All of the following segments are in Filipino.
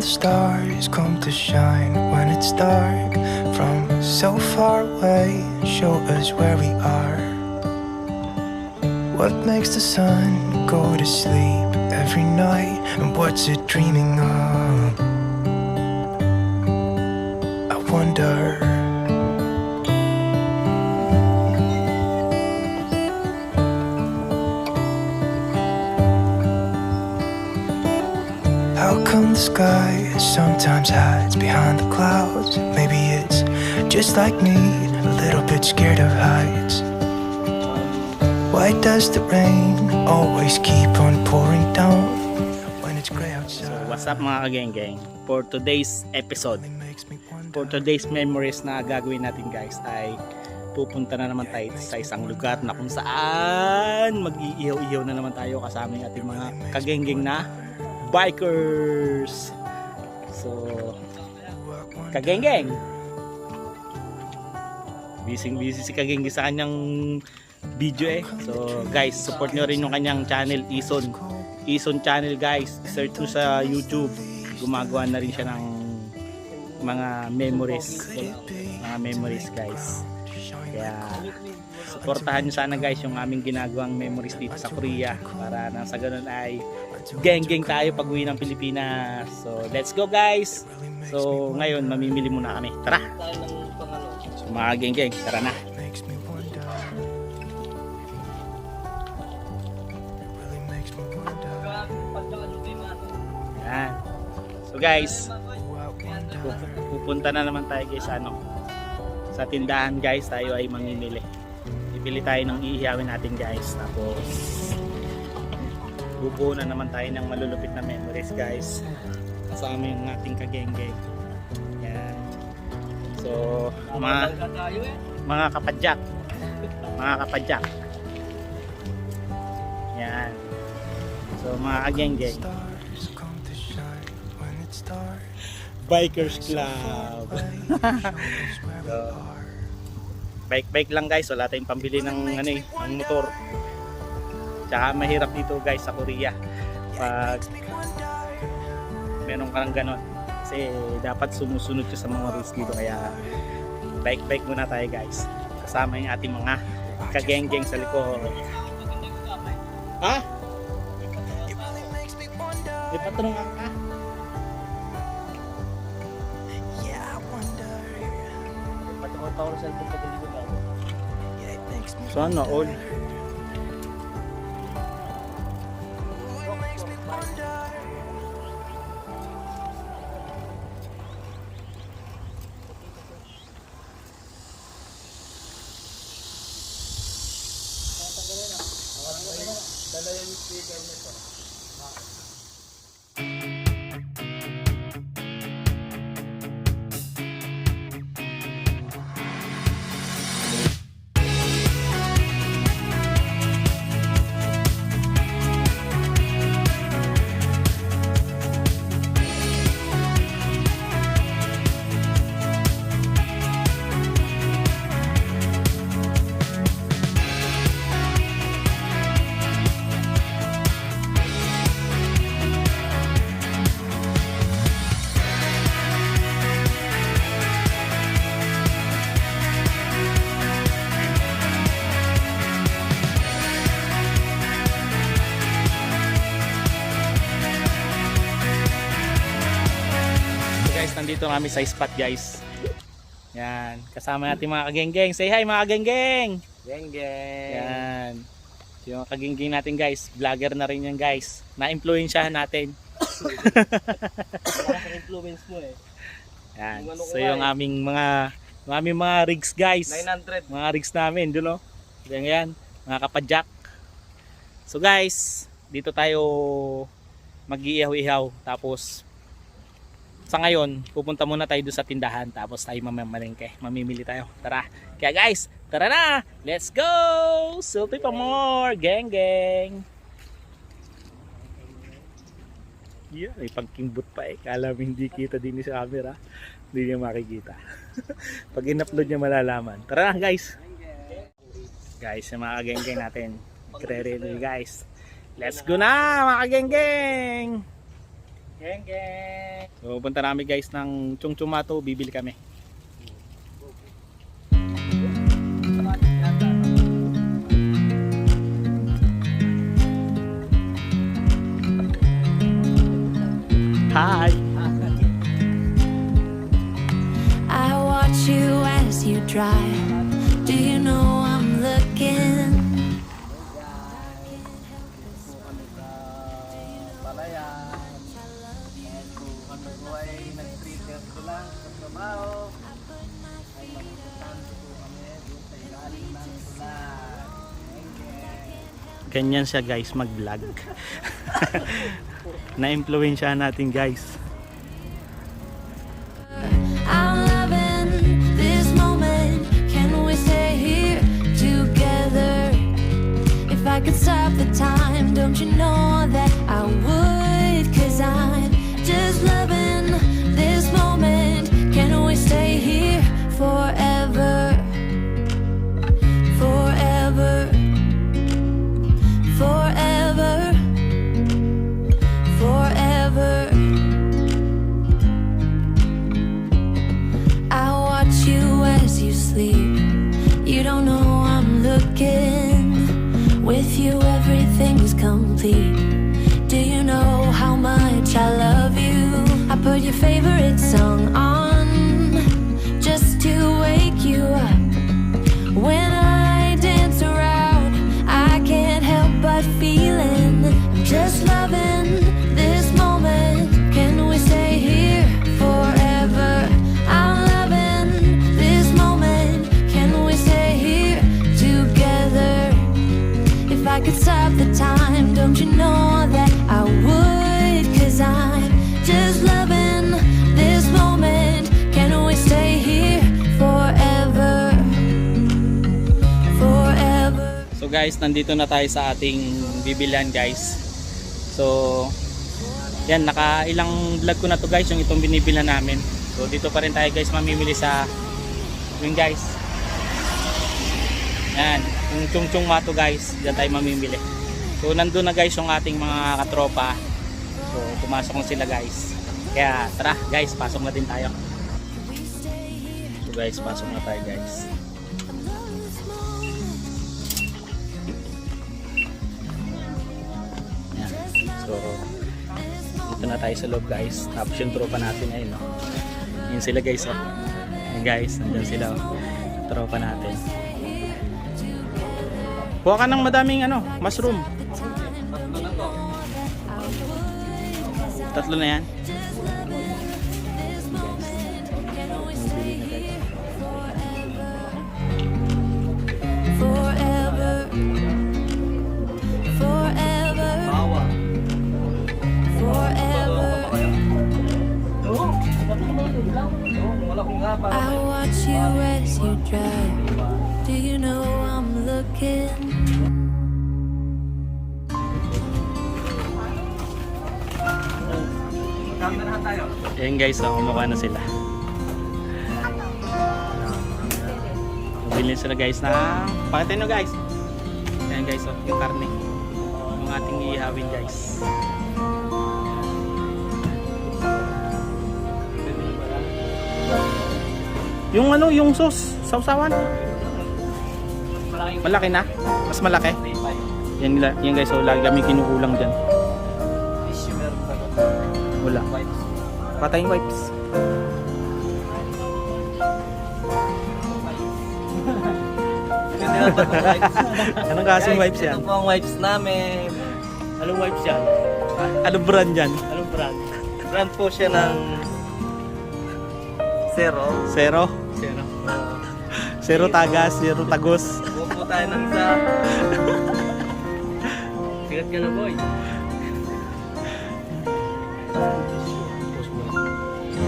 the stars come to shine when it's dark? From so far away, show us where we are. What makes the sun go to sleep every night? And what's it dreaming of? I wonder. How come the sky sometimes hides behind the clouds? Maybe it's just like me, a little bit scared of heights. Why does the rain always keep on pouring down when it's gray outside? So what's up mga kageng-geng? For today's episode, for today's memories na gagawin natin guys, ay pupunta na naman tayo sa isang lugar na kung saan mag-iihaw-ihaw na naman tayo kasama yung ating mga kageng-geng na bikers. So kageng-geng, busy si kageng-geng sa kanyang video eh. So guys, support nyo rin yung kanyang channel, Ison channel guys. Search nyo sa YouTube, gumagawa na rin siya ng mga memories, guys. Kaya supportahan nyo sana guys yung aming ginagawang memories dito sa Korea, para nang sa ganun ay geng-geng tayo pag uwi ng Pilipinas. So let's go guys. So ngayon mamimili muna kami, tara. So mga geng-geng, tara na. Yan. So guys, pupunta na naman tayo guys sa tindahan guys. Tayo ay mamimili. Bibili tayo ng iihawin natin guys. Tapos bubuo na naman tayo ng malulupit na memories guys, kasama yung ating kageng-geng. Yan. So mga kapadyak, yan. So mga kageng-geng, Bikers Club. So, bike lang guys, wala tayong pambili ng ng motor. Tsaka mahirap dito guys sa Korea pag meron ka ng ganon, kasi dapat sumusunod ka sa mga rules dito. Kaya bike muna tayo guys, kasama yung ating mga kageng-geng sa likod. Ha? May patrungan ka? Power cellphone pa dito daw. Sana all. Dala yung speaker nito. Nandito kami sa spot guys. Yan, kasama natin mga kageng-geng. Say hi mga kageng-geng. Geng-geng. Yan. Yung kageng-geng natin guys, vlogger na rin yan guys. Na-influensyahan natin. Influence mo eh. Yan. So yung aming mga rigs guys. 900. Mga rigs namin, doon oh. Yan, mga kapadyak. So guys, dito tayo mag-iihaw-ihaw. Tapos sa ngayon, pupunta muna tayo doon sa tindahan, tapos tayo mamimili tayo. Tara. Kaya guys, tara na. Let's go. Selfie pa more. Geng-geng. Yeah, may pagkimbot pa eh. Kala mo hindi kita din sa camera. Hindi niya makikita. Pag in-upload niya malalaman. Tara na guys. Guys, yung mga geng-geng natin. Magre-ready guys. Let's go na mga geng-geng. Geng geng. So punta namin guys ng Chung Chumato, bibili kami. Hi! I watch you as you drive. Do you know I'm looking? Kami sa Palayan. Kami po ay nag-street test ko lang sa trabaho. Ay mapupuntahan po kami doon sa ilalim ng tulan. Geng geng. Ganyan siya guys mag-vlog. Na-impluwensya natin guys. I'm loving this moment. Can we stay here together? If I could stop the time, don't you know that I would? 'Cause I'm just loving this moment. Can we stay here forever? Forever. Forever. Forever. I watch you as you sleep. You don't know I'm looking. With you, everything's complete. Do you know how much I love you? I put your favorite song on just to wake you up. When I dance around, I can't help but feeling. I'm just loving this moment. Can we stay here forever? I'm loving this moment. Can we stay here together? If I could stop the time, don't you know that I would? 'Cause I'm just loving this moment. Can we stay here forever? Forever. So guys, nandito na tayo sa ating bibilihan guys. So yan, naka-ilang vlog ko na to guys, yung itong binibilan namin. So dito pa rin tayo guys mamimili sa yun guys. Yan, yung Chung Chumato guys, diyan tayo mamimili. So nandun na guys yung ating mga katropa. So pumasok na sila guys. Kaya tara guys, pasok na din tayo. So guys, pasok na tayo guys. Yan. So dito na tayo sa loob guys. Tapos yung tropa natin ayun no. Yun sila guys oh. Yan guys, nandun sila oh. Tropa natin. Kuha ka ng madaming ano, mushroom. Tatlo na yan. Forever. Forever. Bawa. Forever. Wala kong nga para. I watch you as you drive. Do you know I'm looking? Magkakanahan tayo. Ayan guys, kumukha na sila. Bilhin sila guys na pakita nyo guys. Ayan guys, oh, yung karne. Yung ating ihawin guys. Yung ano, yung sauce, sausawan. Malaki na? Mas malaki? Yan, yan guys, so lagi kami kinukulang dyan. Tissue meron ba doon? Wala. Wipes. Patayong wipes. Hindi na ba itong wipes? Anong kasing Guys, wipes yan? Ito po ang wipes namin. Anong wipes yan? Anong brand yan? Anong brand? Brand po siya ng Zero. Zero? Zero. Zero tagas, zero tagos. Buo po tayo ng isa. Sigat ka na boy.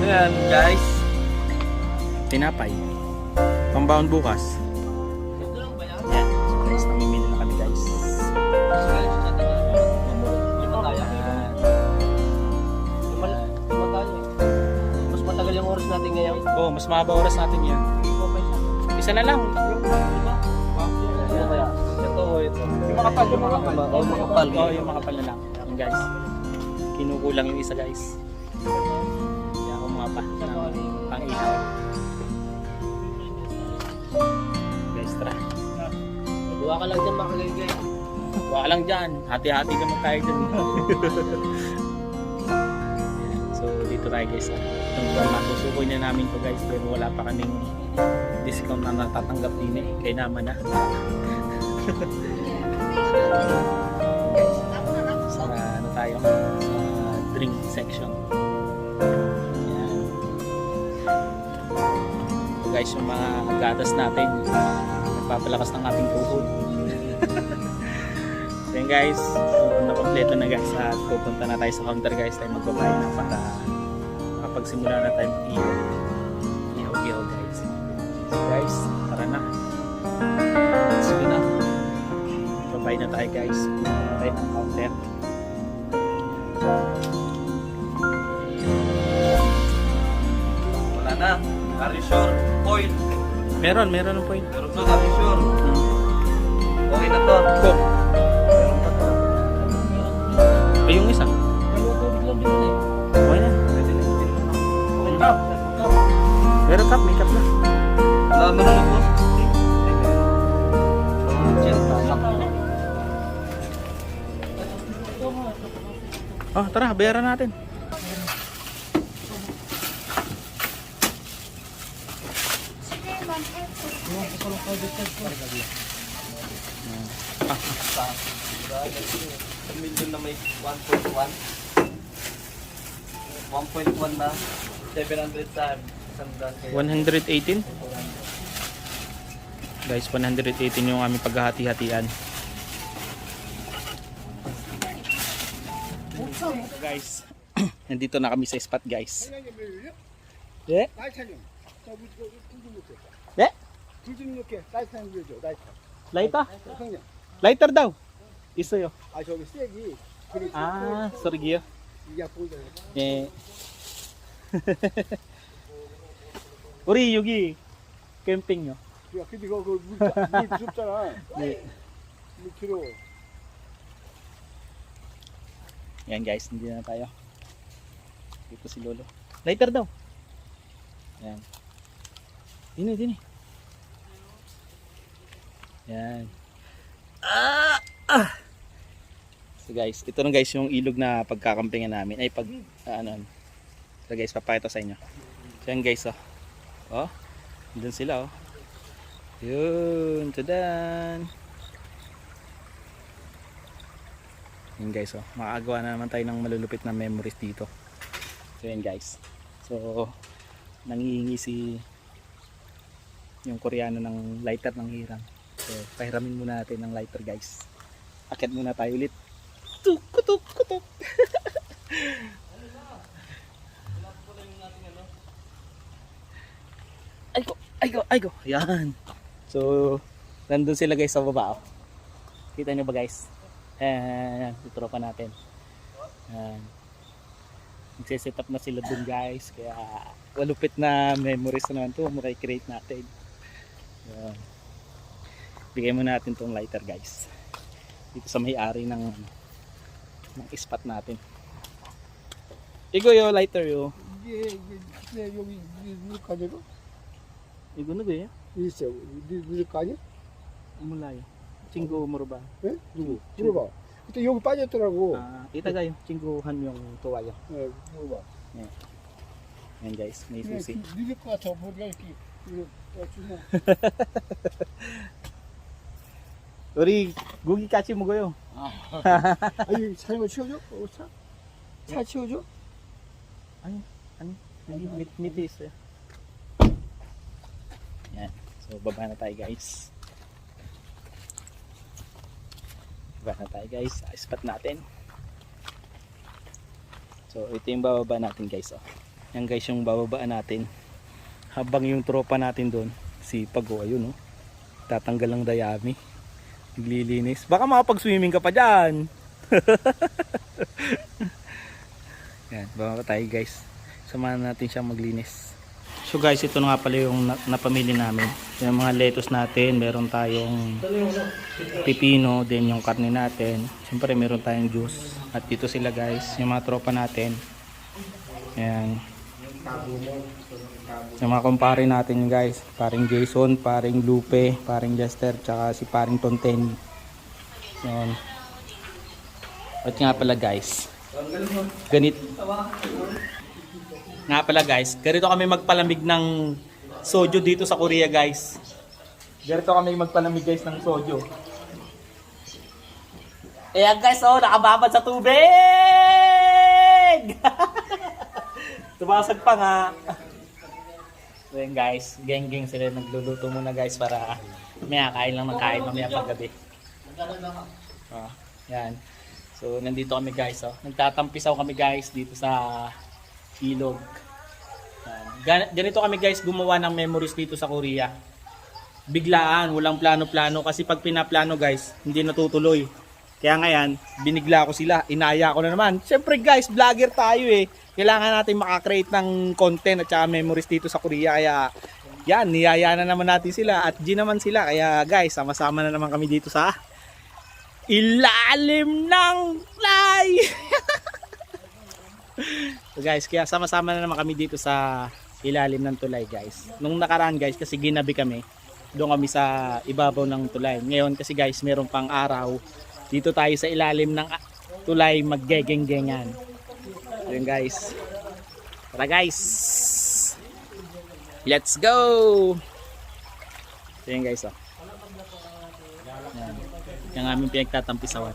Ayan guys. Tinapay. Pambaon bukas. Ito lang ba yan? Yan. So guys, namimili na kami guys. Mas matagal yung oras natin ngayon. Oh, mas mahaba oras natin yan. Isa na lang. Ito. Yung makapal, yung makapal. Oh, yung makapal na lang. Yan guys. Kinukulang yung isa guys. pa ng pang-ihaw. Guys, tara. Buwa ka lang dyan mga kagay. Wala lang dyan. Hati-hati naman tayo dyan. So, dito tayo guys. Masusukoy na namin to guys. Pero wala pa kaming discount na natatanggap din eh. Kaya naman na. Sa ano tayo? Sa drink section. Ayan. So guys, yung mga gatas natin. Nagpapalakas ng ating tuhod. So yun guys, nakompleto na guys at pupunta na tayo sa counter guys, tayo magbabayad na para makapagsimula na tayo ihaw guys. So guys, tara na. Let's go na. Magbabayad na tayo guys, pupunta tayo ng counter. Wala na. Are you sure? Point. Meron ng point. Pero to, are you sure? Okay na to. Go. Ay, yung isa. Okay na. Meron cup, may cup na. Wala na lang ako. Oh, tara, bayaran natin. Million na may 1.1. 1.1 na. 700 time. 118. Guys, 118 yung aming paghahati-hatian. Guys, nandito na kami sa spot guys. 예? 네? 라이터? 라이터 daw. 있어요. 아, sorry. 예. 우리 여기 캠핑요. 근데 그거 물 무섭잖아. 네. 물 필요. Yan guys, hindi na tayo. Dito si Lolo. Lighter daw. Yan. Dini. Yan. So guys, ito na guys yung ilog na pagkakampingan namin. Ay pag ano. So guys, papakita sa inyo. So yan guys, oh. Oh. Doon sila, oh. Yun, tadan. Yun guys, oh. Makagawa na naman tayo ng malulupit na memories dito. So yun guys. So nangihingi si yung Koreano ng lighter ng hirang. So pahiramin muna natin ng lighter guys. Akit muna tayo ulit. Kutuk. Ay go. Yan. So nandun sila guys sa baba, oh. Kita nyo ba guys? Ayan, tutropa natin. Ayan. Nagsiset up na sila dun guys. Kaya walupit na memories na naman ito. Makikreate natin. Ayan. Bigay mo natin tong lighter guys. Dito sa may-ari ng spot natin. Igo yo lighter yo. 이게 여기 물 가지고 Igo na ba 있어. 물 가지? Mula yo. Cinggo mo ba? 예? 누구? 물어봐. 그때 여기 빠졌더라고. Itagay yung cingguhan yung tuwayo. 예, 물어봐. Ayan guys, may susi. 믿을 것 같아. 머리가 이렇게 주나. 우리 고기 같이 먹어요. 아니 사장님 치워줘? 차? 차 치워줘? 아니 밑에 있어요. Yan. So baba na tayo guys. Baba na tayo guys sa spot natin. So ito yung bababa natin guys, oh. Yan guys yung bababaan natin. Habang yung tropa natin doon, si Pago, ayun, oh. Tatanggal ng dayami. Naglilinis. Baka makapag-swimming ka pa dyan. Yan, bababa tayo guys. Samahan natin siya maglinis. So guys, ito na nga pala yung napamili namin. Yung mga lettuce natin, meron tayong pipino, then yung karne natin. Siyempre meron tayong juice. At dito sila guys, yung mga tropa natin. Ayan. Yung mga kumpare natin guys, paring Jason, paring Lupe, paring Lester, tsaka si paring Tonten. Yun. At nga pala guys, ganito kami magpalamig ng soju dito sa Korea guys. Ganito kami magpalamig guys ng soju. Ayan guys, oh, nakababad sa tubig! Tumasag pa nga. So yun guys, geng-geng sila nagluluto muna guys para mamaya kain lang ng kain mamaya paggabi. Oh, yan. So nandito kami guys, oh. Nagtatampisaw kami guys dito sa ilog. Yan. Ganito kami guys gumawa ng memories dito sa Korea. Biglaan, walang plano-plano kasi pag pinaplano guys, hindi natutuloy. Kaya ngayon, binigla ko sila, inaya ko na naman. Siyempre guys, vlogger tayo eh. Kailangan natin makakreate ng content at saka memories dito sa Korea. Kaya yan, niyaya na naman natin sila at G naman sila. Kaya guys, sama-sama na naman kami dito sa ilalim ng tulay. So guys, kaya sama-sama na naman kami dito sa ilalim ng tulay guys. Nung nakaraan guys, kasi ginabi kami, doon kami sa ibabaw ng tulay. Ngayon kasi guys, meron pang araw. Dito tayo sa ilalim ng tulay maggegeng-gengan. Ayun guys. Tara guys. Let's go. Ayun guys, oh. Yan. Yung aming pinagtatampisawan.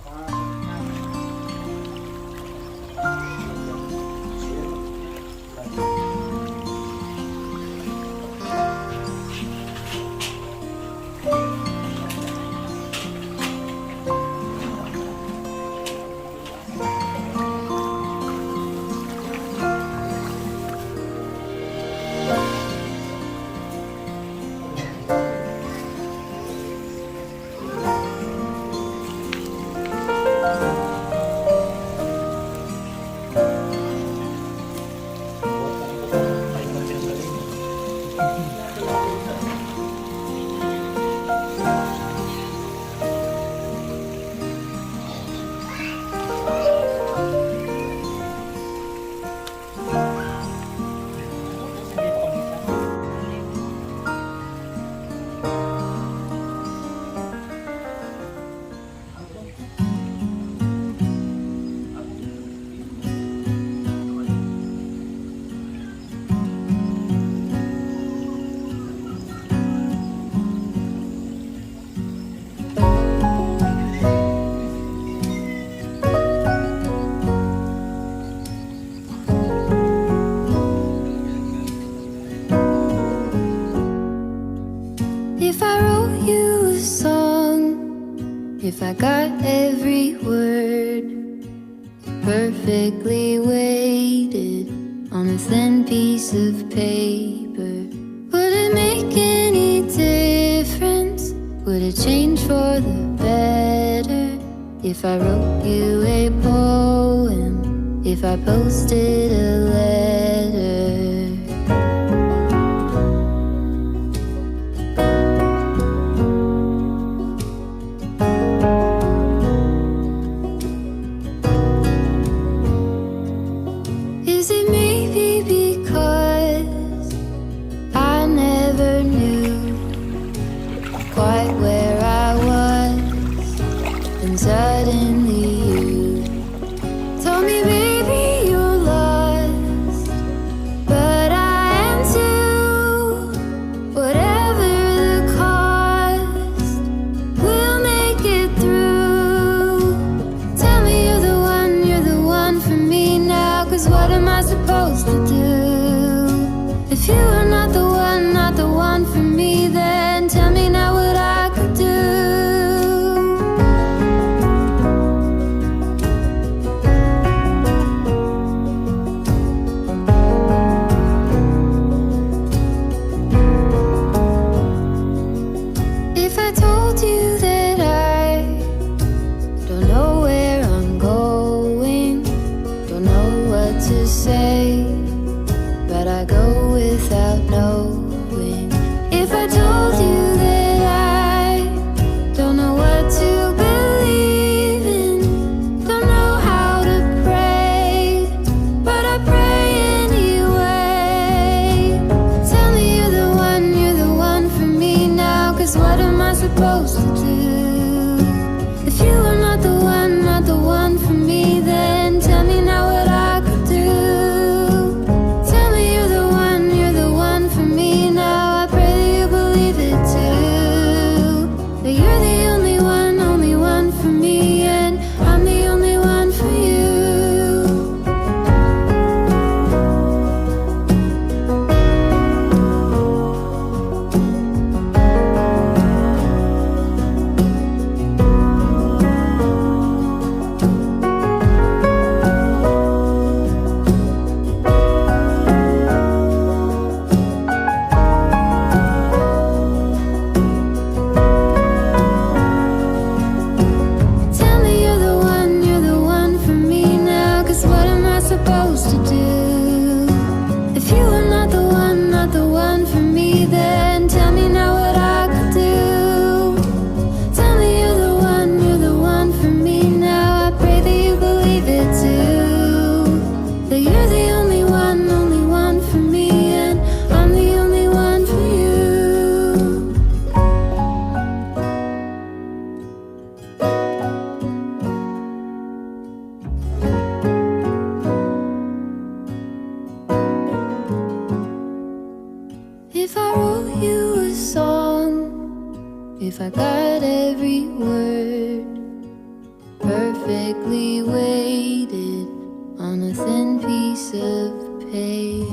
If I wrote you a song, if I got every word perfectly weighted on a thin piece of paper, would it make any difference? Would it change for the better? If I wrote you a poem, if I posted a letter? Is it maybe because I never knew quite where I was, and suddenly you told me, baby, you're lost, but I am too. Whatever the cost, we'll make it through. Tell me you're the one for me now, 'cause what am I supposed to do? If you are not the one for me, then tell me now what I could do. supposed to do? If you are not the one for me, then tell me now what I could do. Tell me you're the one for me now. I pray that you believe it too. That you're the only one for me, and I'm the only one for you. Tell me you're the one for me now. 'Cause what am I supposed to do? If you are not the one for me, then tell me now what I could do. Tell me you're the one for me now. I pray that you believe it too. That you're the only one for me, and I'm the only one for you. If I wrote you a song, if I got every word perfectly weighted on a thin piece of paper.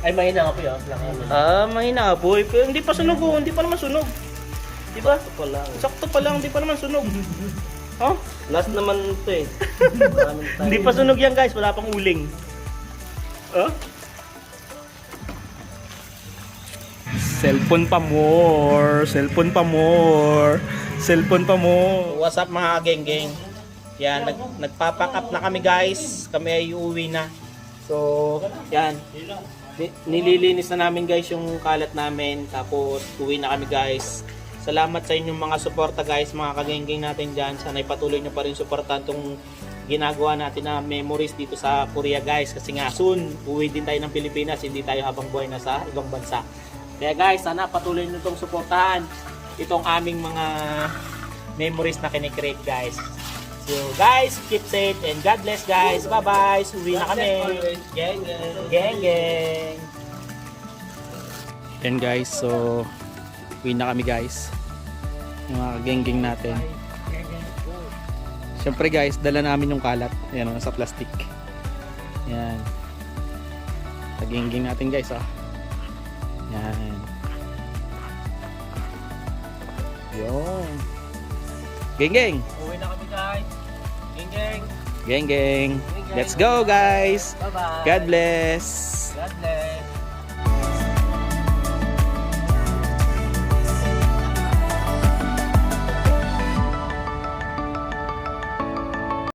Ay, mahina nga po yun. Mahina nga boy. Pero hindi pa sunog oh. Hindi pa naman sunog. Diba? Ito pa lang. Sakto pa lang, hindi pa naman sunog. Oh? Last naman ito eh. Maraming tayo. Hindi pa sunog yan guys, wala pang uling. Oh? Cellphone pa more, cellphone pa more, cellphone pa more. What's up mga geng-geng? Yan, nagpapack up na kami guys. Kami ay uuwi na. So, yan. Nililinis na namin guys yung kalat namin. Tapos, uwi na kami guys. Salamat sa inyong mga suporta guys, mga kageng-geng natin dyan. Sana ipatuloy nyo pa rin suportahan itong ginagawa natin na memories dito sa Korea guys. Kasi nga soon, uwi din tayo ng Pilipinas. Hindi tayo habang buhay na sa ibang bansa. Kaya guys, sana patuloy nyo itong suportahan. Itong aming mga memories na kinikreate guys. So guys, keep safe and God bless guys. Bye bye. Uwi na kami. Gang, Geng geng. Yan guys, so uwi na kami guys. Yung mga geng-geng natin. Siyempre guys, dala namin yung kalat. Ayan, nasa plastic. Yan. Sa geng-geng natin guys, oh. Yan. Yun. Geng-geng. Uwi na kami guys. Gang. Geng-geng. Let's go guys. Bye-bye. God bless. God bless.